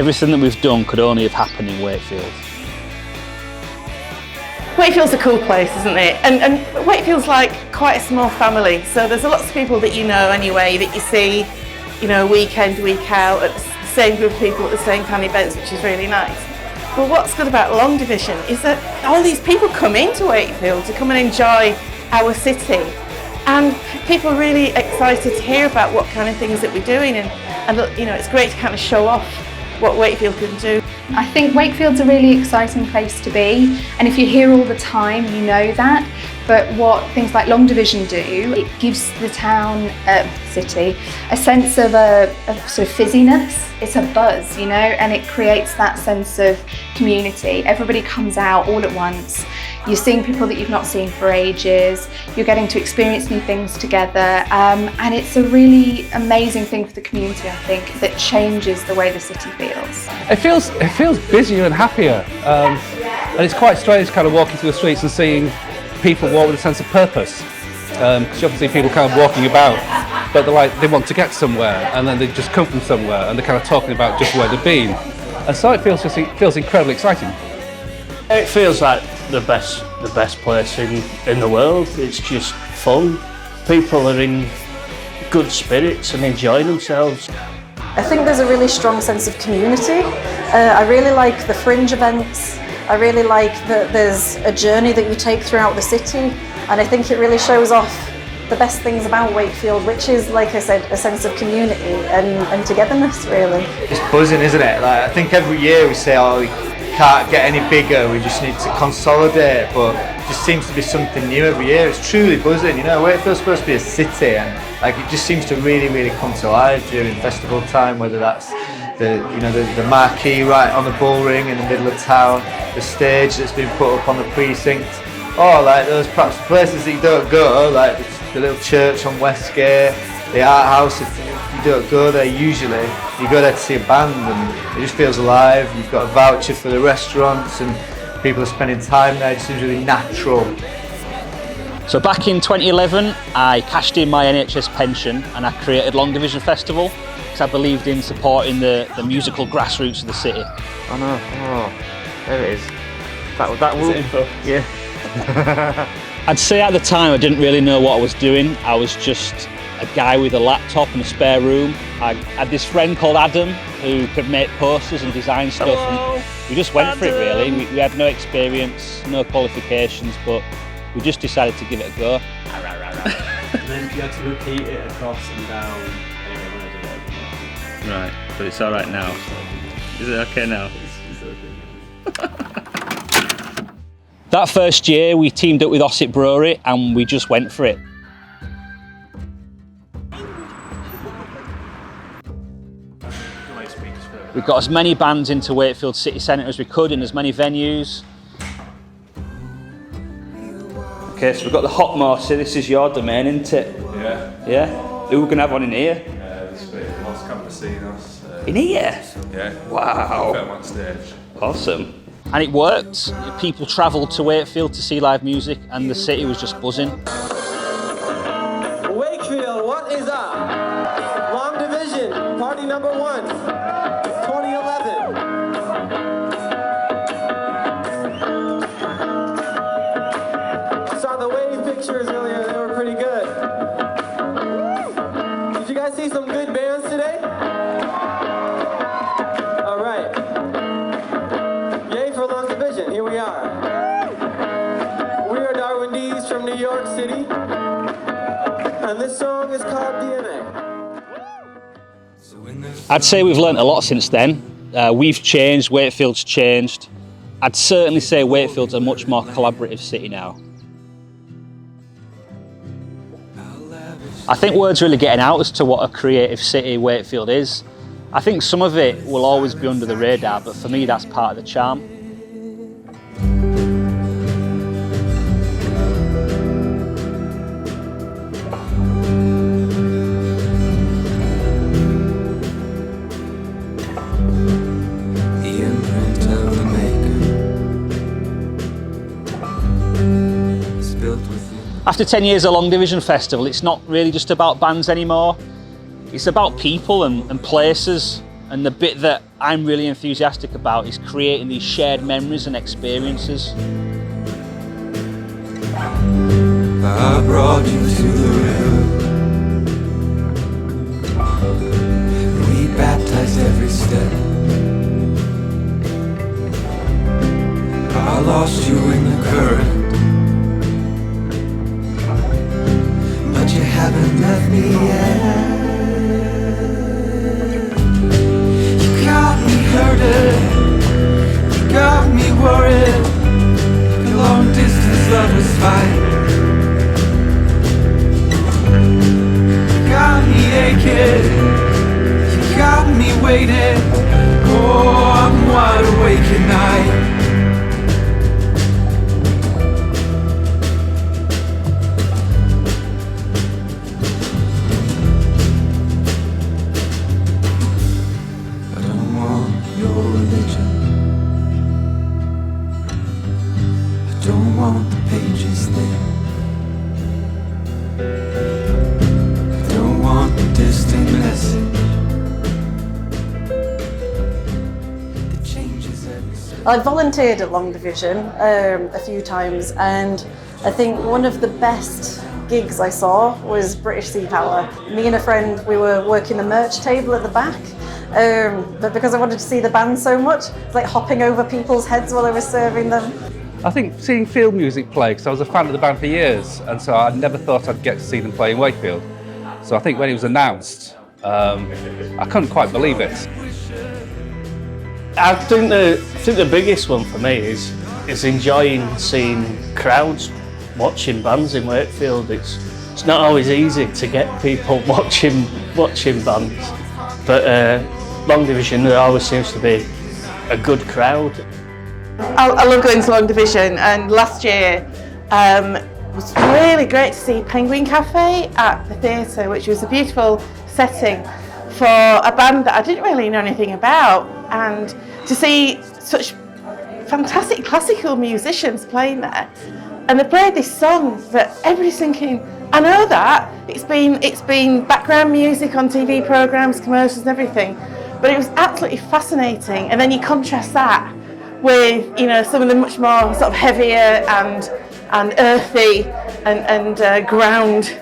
Everything that we've done could only have happened in Wakefield. Wakefield's a cool place, isn't it? And Wakefield's like quite a small family, so there's lots of people that you know anyway, that you see, you know, week in, week out, at the same group of people at the same kind of events, which is really nice. But what's good about Long Division is that all these people come into Wakefield to come and enjoy our city, and people are really excited to hear about what kind of things that we're doing, and you know, it's great to kind of show off what Wakefield can do. I think Wakefield's a really exciting place to be, and if you're here all the time, you know that. But what things like Long Division do, it gives the town, city, a sense of a sort of fizziness. It's a buzz, you know, and it creates that sense of community. Everybody comes out all at once. You're seeing people that you've not seen for ages. You're getting to experience new things together, and it's a really amazing thing for the community, I think, that changes the way the city feels. It feels busier and happier, and it's quite strange kind of walking through the streets and seeing people walk with a sense of purpose. Because you often see people kind of walking about, but they want to get somewhere, and then they just come from somewhere, and they're kind of talking about just where they've been, and so it feels incredibly exciting. It feels like the best place in the world. It's just fun. People are in good spirits and enjoying themselves. I think there's a really strong sense of community. I really like the fringe events. I really like that there's a journey that you take throughout the city, and I think it really shows off the best things about Wakefield, which is, like I said, a sense of community and togetherness, really. It's buzzing, isn't it? Like, I think every year we say, oh, we can't get any bigger, we just need to consolidate, but it just seems to be something new every year. It's truly buzzing, you know. Wakefield's supposed to be a city, and like it just seems to really come to life during festival time, whether that's the marquee right on the bull ring in the middle of town, the stage that's been put up on the precinct, or like those perhaps places that you don't go, like the little church on Westgate, the art house. If you don't go there usually, you go there to see a band, and it just feels alive. You've got a voucher for the restaurants, and people are spending time there. It just seems really natural. So back in 2011, I cashed in my NHS pension and I created Long Division Festival because I believed in supporting the musical grassroots of the city. Oh no, oh, there it is. That will, info? Yeah. I'd say at the time I didn't really know what I was doing. I was just a guy with a laptop and a spare room. I had this friend called Adam who could make posters and design stuff. Hello, and we just went Adam. for it really. We had no experience, no qualifications, but we just decided to give it a go. And then you had to repeat it across and down. Right, but it's alright now. Is it okay now? That first year we teamed up with Ossip Brewery and we just went for it. We got as many bands into Wakefield City Centre as we could in as many venues. Okay, so we've got the Hot Morsey. This is your domain, isn't it? Yeah. Yeah? Who we're going to have on in here? This week, Los Campesinos. In here? Yeah. Wow. Film on stage. Awesome. And it worked. People travelled to Wakefield to see live music and the city was just buzzing. Wakefield, what is up? Long Division, party number 1, 2011. I saw the wave pictures earlier, they were pretty good. Did you guys see some good bands today? All right. Yay for Long Division, here we are. We are Darwin D's from New York City, and this song is called DNA. I'd say we've learnt a lot since then. We've changed, Wakefield's changed. I'd certainly say Wakefield's a much more collaborative city now. I think word's really getting out as to what a creative city Wakefield is. I think some of it will always be under the radar, but for me that's part of the charm. After 10 years of Long Division Festival, it's not really just about bands anymore. It's about people and places And the bit that I'm really enthusiastic about is creating these shared memories and experiences. I brought you to the river. We baptized every step. I lost you in the current, but you haven't left me yet. You got me hurting, you got me worried. The long distance lovers fight. You got me aching, you got me waiting. Oh, I'm wide awake at night. I've volunteered at Long Division a few times, and I think one of the best gigs I saw was British Sea Power. Me and a friend, we were working the merch table at the back, but because I wanted to see the band so much, it's like hopping over people's heads while I was serving them. I think seeing field music play, because I was a fan of the band for years, and so I never thought I'd get to see them play in Wakefield. So I think when it was announced, I couldn't quite believe it. I think the biggest one for me is enjoying seeing crowds watching bands in Wakefield. It's not always easy to get people watching bands, but Long Division, there always seems to be a good crowd. I love going to Long Division, and last year it was really great to see Penguin Cafe at the theatre, which was a beautiful setting for a band that I didn't really know anything about, and to see such fantastic classical musicians playing there. And they played this song that everybody's thinking, I know that, it's been background music on TV programmes, commercials and everything, but it was absolutely fascinating. And then you contrast that with, you know, some of the much more sort of heavier and earthy and ground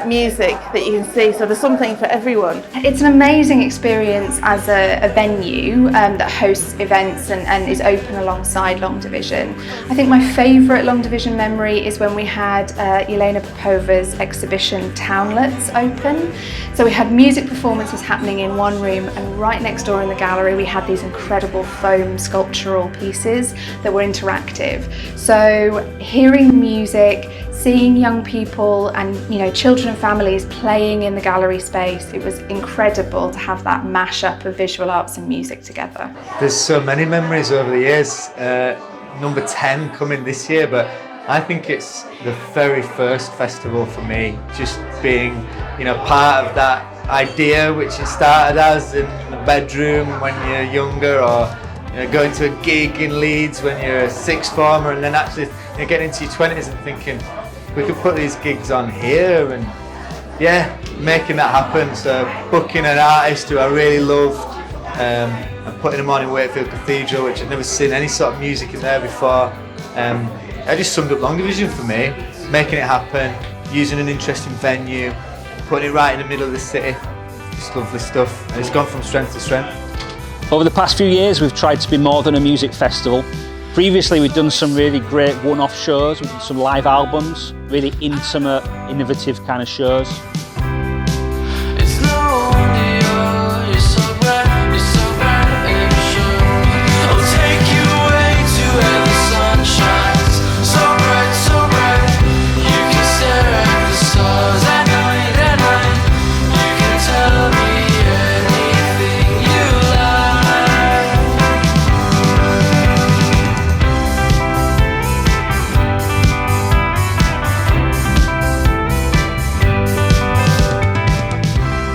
music that you can see, so there's something for everyone. It's an amazing experience as a venue that hosts events and is open alongside Long Division. I think my favourite Long Division memory is when we had Elena Popova's exhibition Townlets open. So we had music performances happening in one room, and right next door in the gallery we had these incredible foam sculptural pieces that were interactive. So hearing music, seeing young people and, you know, children and families playing in the gallery space, it was incredible to have that mashup of visual arts and music together. There's so many memories over the years. Number 10 coming this year, but I think it's the very first festival for me, just being, you know, part of that idea which it started as in the bedroom when you're younger, or you know, going to a gig in Leeds when you're a sixth former, and then actually, you know, getting into your 20s and thinking, we could put these gigs on here, and yeah, making that happen. So booking an artist who I really loved and putting them on in Wakefield Cathedral, which I'd never seen any sort of music in there before. I just summed up Long Division for me, making it happen, using an interesting venue, putting it right in the middle of the city. Just lovely stuff, and it's gone from strength to strength. Over the past few years we've tried to be more than a music festival. Previously we've done some really great one-off shows, we've done some live albums, really intimate, innovative kind of shows.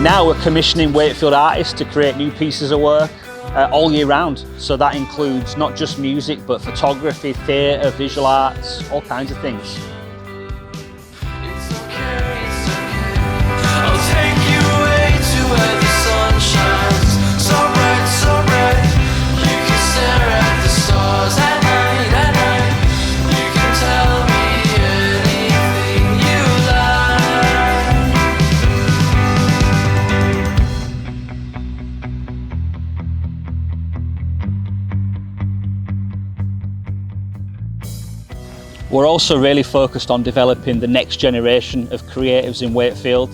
Now we're commissioning Wakefield artists to create new pieces of work all year round. So that includes not just music, but photography, theatre, visual arts, all kinds of things. I'll take you away to where the sun shines so bright. We're also really focused on developing the next generation of creatives in Wakefield.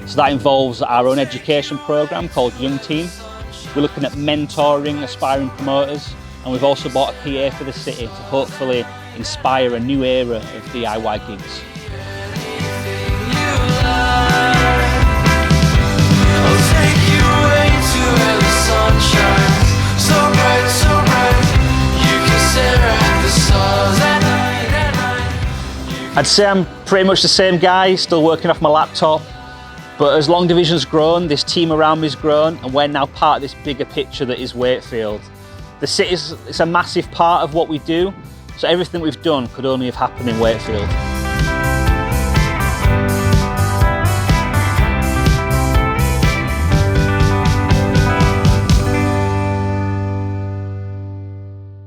So that involves our own education programme called Young Team. We're looking at mentoring aspiring promoters, and we've also bought a PA for the city to hopefully inspire a new era of DIY gigs. I'd say I'm pretty much the same guy, still working off my laptop, but as Long Division's grown, this team around me's grown, and we're now part of this bigger picture that is Wakefield. The city's a massive part of what we do, so everything we've done could only have happened in Wakefield.